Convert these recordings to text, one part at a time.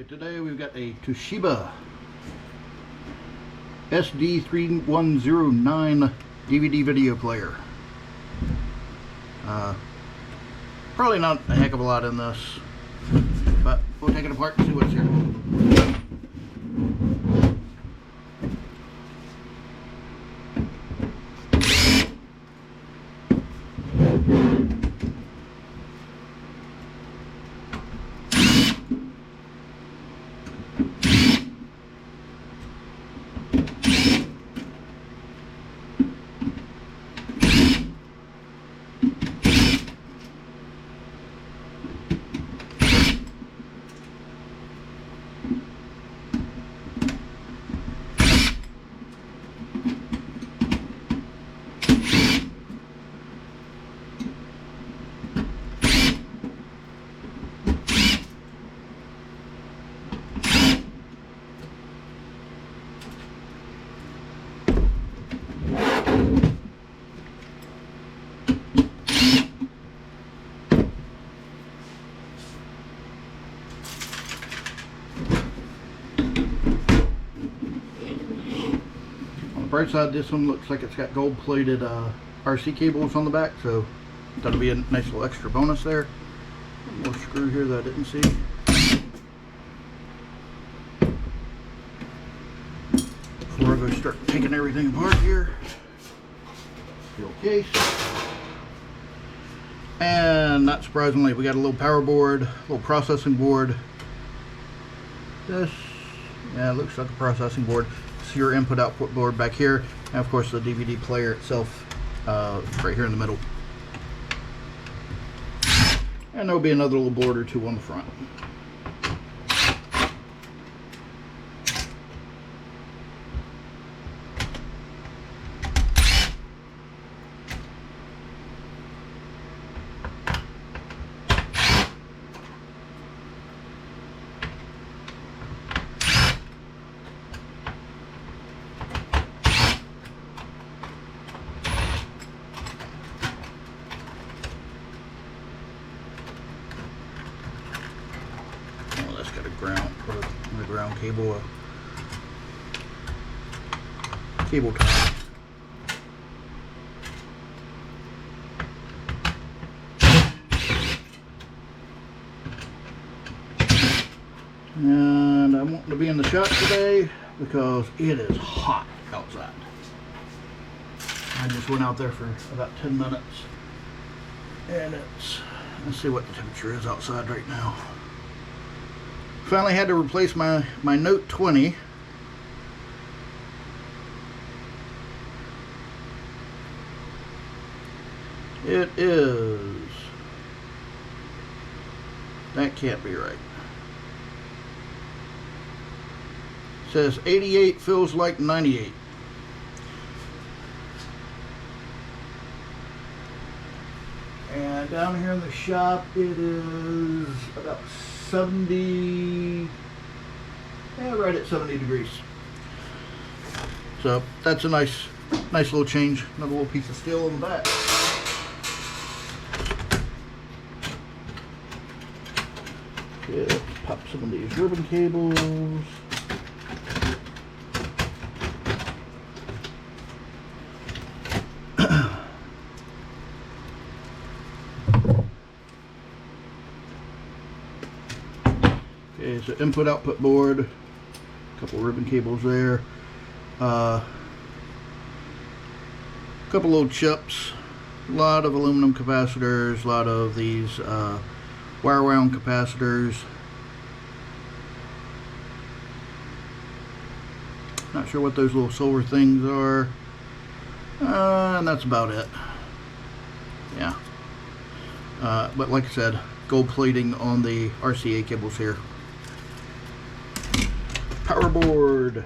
Today we've got a Toshiba SD3109 DVD video player. Probably not a heck of a lot in this, but we'll take it apart and see what's here. Right side, this one looks like it's got gold plated RC cables on the back, so that'll be a nice little extra bonus there. One more screw here that I didn't see. Before I go start taking everything apart here, steel case, and not surprisingly, we got a little power board, a little processing board. This, yeah, it looks like a processing board. Your input output board back here, and of course the DVD player itself right here in the middle, and there'll be another little board or two on the front. Ground cable, cable tie. And I want to be in the shop today because it is hot outside. I just went out there for about 10 minutes, and let's see what the temperature is outside right now. Finally had to replace my Note 20. It is, that can't be right. It says 88 feels like 98. And down here in the shop it is about 70, yeah, right at 70 degrees. So that's a nice little change. Another little piece of steel on the back. Yeah, pop some of these ribbon cables. Okay, so input output board, a couple ribbon cables there, a couple little chips, a lot of aluminum capacitors, a lot of these wire wound capacitors. Not sure what those little silver things are, and that's about it. Yeah. But like I said, gold plating on the RCA cables here. Power board.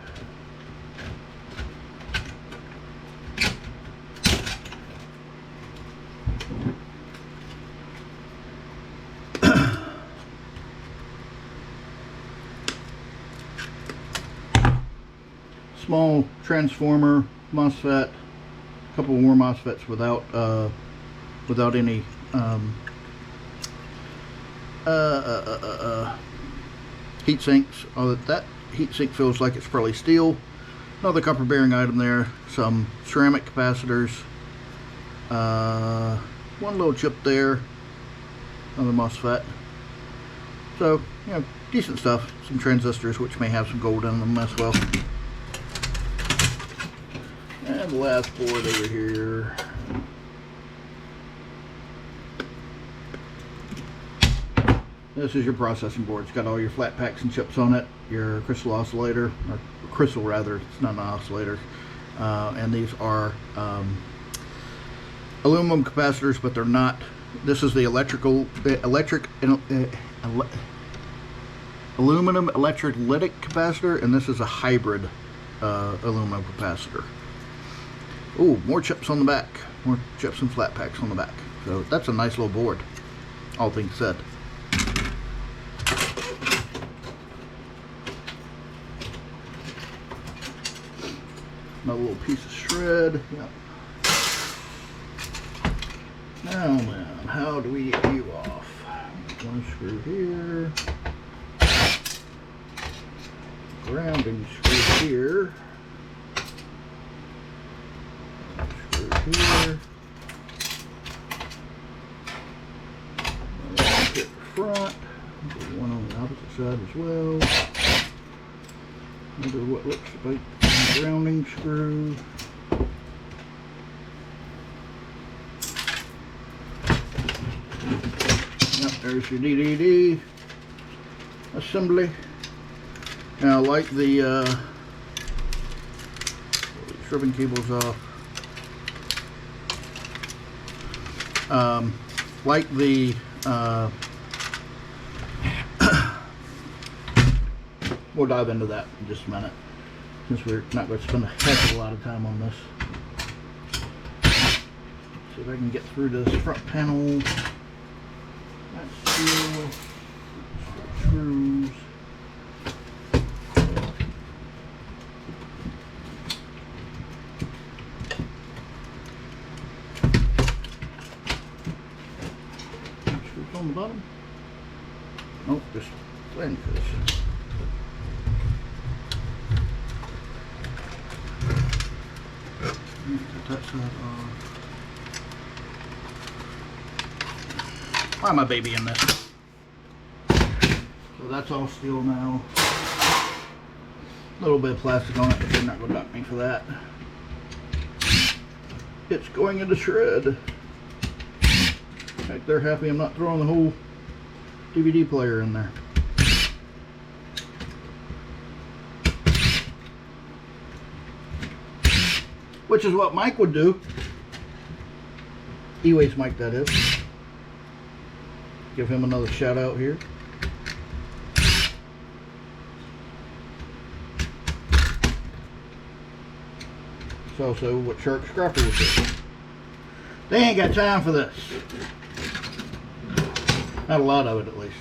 Small transformer MOSFET, a couple more MOSFETs without any heat sinks. That heat sink feels like it's probably steel. Another copper bearing item there. Some ceramic capacitors. One little chip there. Another MOSFET. So, you know, decent stuff. Some transistors which may have some gold in them as well. And the last board over here. This is your processing board. It's got all your flat packs and chips on it. Your crystal oscillator, or crystal rather, it's not an oscillator. And these are aluminum capacitors, but they're not. This is the aluminum electrolytic capacitor, and this is a hybrid aluminum capacitor. Ooh, more chips on the back. More chips and flat packs on the back. So that's a nice little board, all things said. Another little piece of shred. Yep. Now then, how do we get you off? One screw here. Grounding screw here. Here. Hit the front. One on the opposite side as well. Another what looks like a grounding screw. Yep, there's your DDD assembly. Now, like the ribbon cables off. Like the we'll dive into that in just a minute, since we're not going to spend a heck of a lot of time on this. See if I can get through this front panel. That's steel screws. On the bottom? Nope, just plain fish. Touch that off. Why am I baby in this? So that's all steel now. A little bit of plastic on it, but they're not going to knock me for that. It's going into shred. Heck, they're happy I'm not throwing the whole DVD player in there. Which is what Mike would do. E-Waste Mike, that is. Give him another shout out here. It's also what Shark Scrapper would do. They ain't got time for this. Not a lot of it, at least.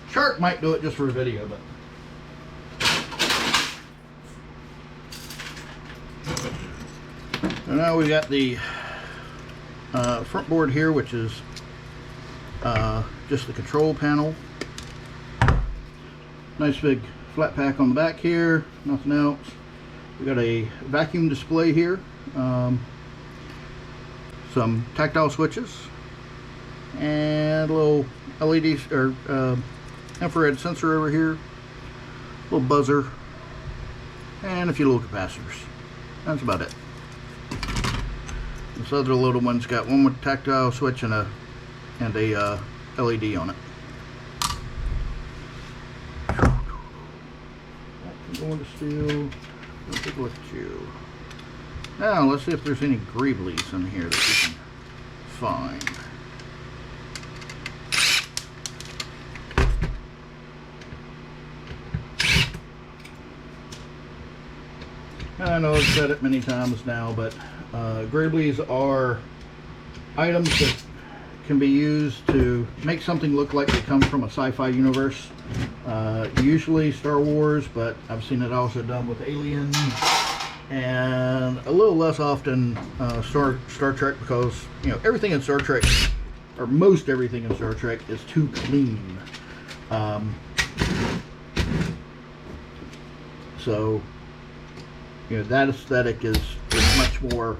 Shark might do it just for a video, but so now we got the front board here, which is just the control panel. Nice big flat pack on the back here. Nothing else. We got a vacuum display here. Some tactile switches. And a little LED or infrared sensor over here, a little buzzer, and a few little capacitors. That's about it. This other little one's got one with tactile switch and a LED on it. Going to steel. Let's take a look at you. Now let's see if there's any Greeblies in here that we can find. I know I've said it many times now, but Greeblies are items that can be used to make something look like they come from a sci-fi universe. Usually Star Wars, but I've seen it also done with Alien, and a little less often Star Trek, because everything in Star Trek, or most everything in Star Trek, is too clean. So that aesthetic is much more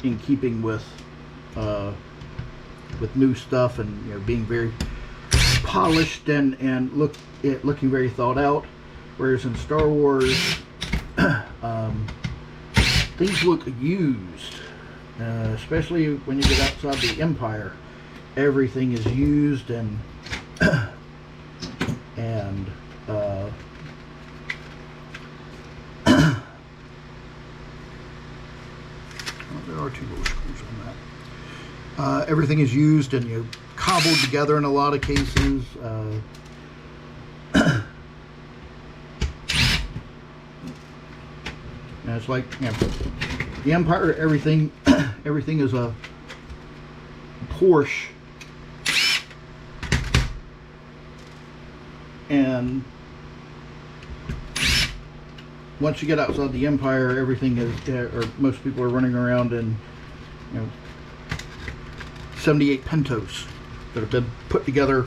in keeping with new stuff, and being very polished and looking very thought out. Whereas in Star Wars, things look used, especially when you get outside the Empire. Everything is used, and there are 2 little screws on that. Everything is used and cobbled together in a lot of cases. And it's like the Empire. Everything is a Porsche, and once you get outside the Empire, everything is, or most people are running around in 78 Pintos that have been put together.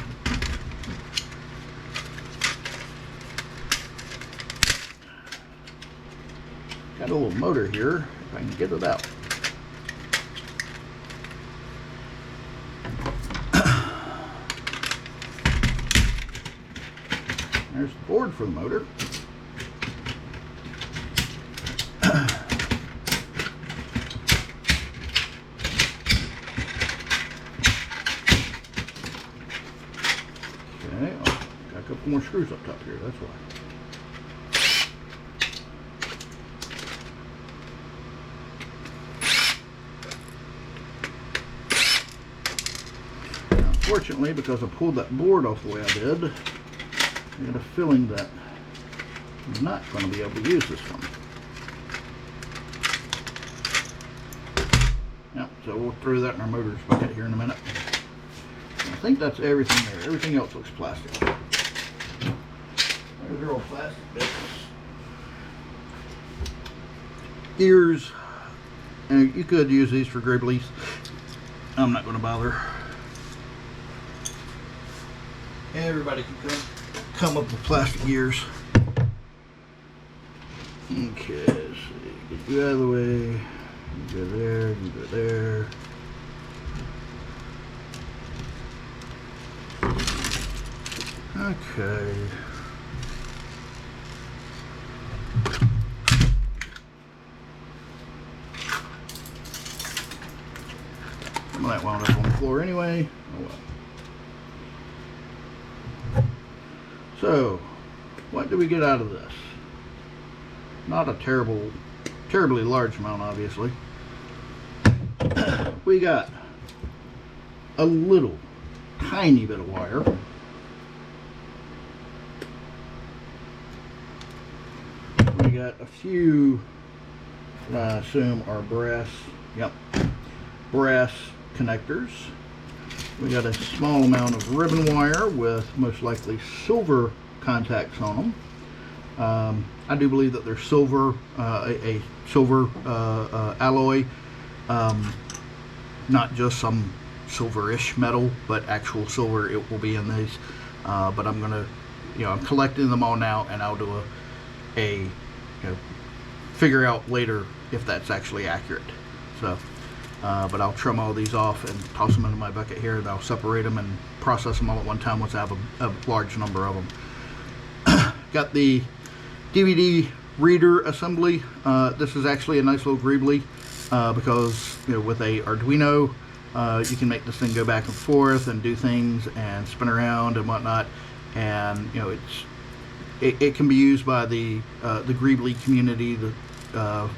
Got a little motor here, if I can get it out. There's the board for the motor. Okay, got a couple more screws up top here, that's why. Unfortunately, because I pulled that board off the way I did, I got a feeling that I'm not going to be able to use this one. Yep, so we'll throw that in our motors bucket here in a minute. I think that's everything there. Everything else looks plastic. There's our old plastic bits. Ears, and you could use these for Greeblies. I'm not going to bother. Everybody can come up with plastic gears. Okay, so get you out of the way. You go there, you go there. Okay. Some of that wound up on the floor anyway. Oh well. So, what do we get out of this? Not a terribly large amount, obviously. We got a little, tiny bit of wire. We got a few, what I assume are brass connectors. We got a small amount of ribbon wire with most likely silver contacts on them. I do believe that they're silver, a silver alloy, not just some silverish metal, but actual silver. It will be in these. But I'm gonna, I'm collecting them all now, and I'll do figure out later if that's actually accurate. So. But I'll trim all these off and toss them into my bucket here, and I'll separate them and process them all at one time once I have a large number of them. Got the DVD reader assembly. This is actually a nice little Greebly because with a Arduino you can make this thing go back and forth and do things and spin around and whatnot, and it can be used by the Greebly community to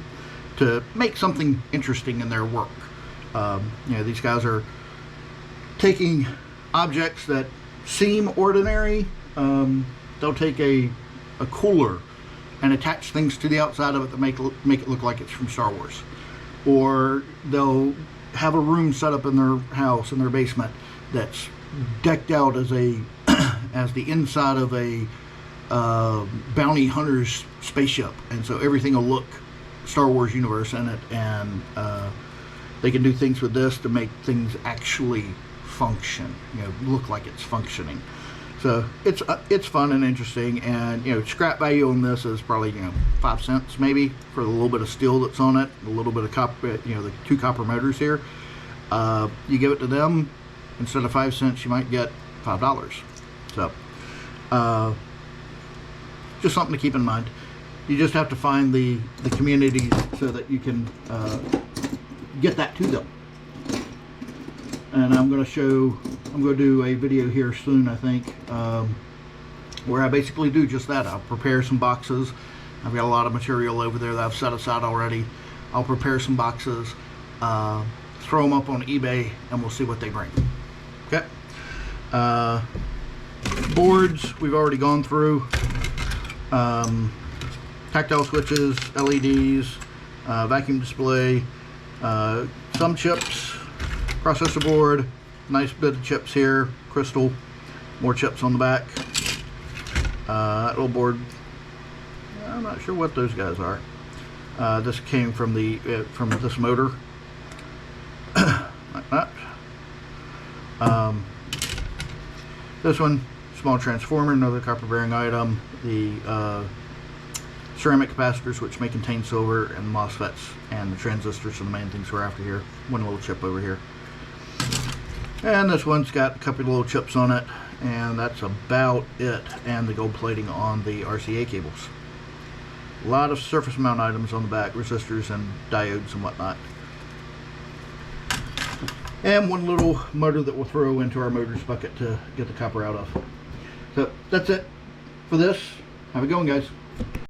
make something interesting in their work. These guys are taking objects that seem ordinary. They'll take a cooler and attach things to the outside of it that make it look like it's from Star Wars. Or they'll have a room set up in their house, in their basement, that's decked out as a as the inside of a bounty hunter's spaceship, and so everything will look Star Wars universe in it, and they can do things with this to make things actually function, look like it's functioning. So it's fun and interesting, and scrap value on this is probably 5 cents maybe for the little bit of steel that's on it, a little bit of copper, the 2 copper motors here. You give it to them, instead of 5 cents, you might get $5. So just something to keep in mind. You just have to find the community so that you can get that to them. And I'm going to do a video here soon, I think, where I basically do just that. I'll prepare some boxes. I've got a lot of material over there that I've set aside already. I'll prepare some boxes, throw them up on eBay, and we'll see what they bring. Okay. Boards we've already gone through. Tactile switches, LEDs, vacuum display, some chips, processor board, nice bit of chips here, crystal, more chips on the back. That little board, I'm not sure what those guys are. This came from this motor, like that. This one, small transformer, another copper bearing item. The ceramic capacitors, which may contain silver, and MOSFETs, and the transistors are the main things we're after here. One little chip over here. And this one's got a couple of little chips on it, and that's about it. And the gold plating on the RCA cables. A lot of surface mount items on the back, resistors and diodes and whatnot. And one little motor that we'll throw into our motors bucket to get the copper out of. So that's it for this. Have a good one, guys.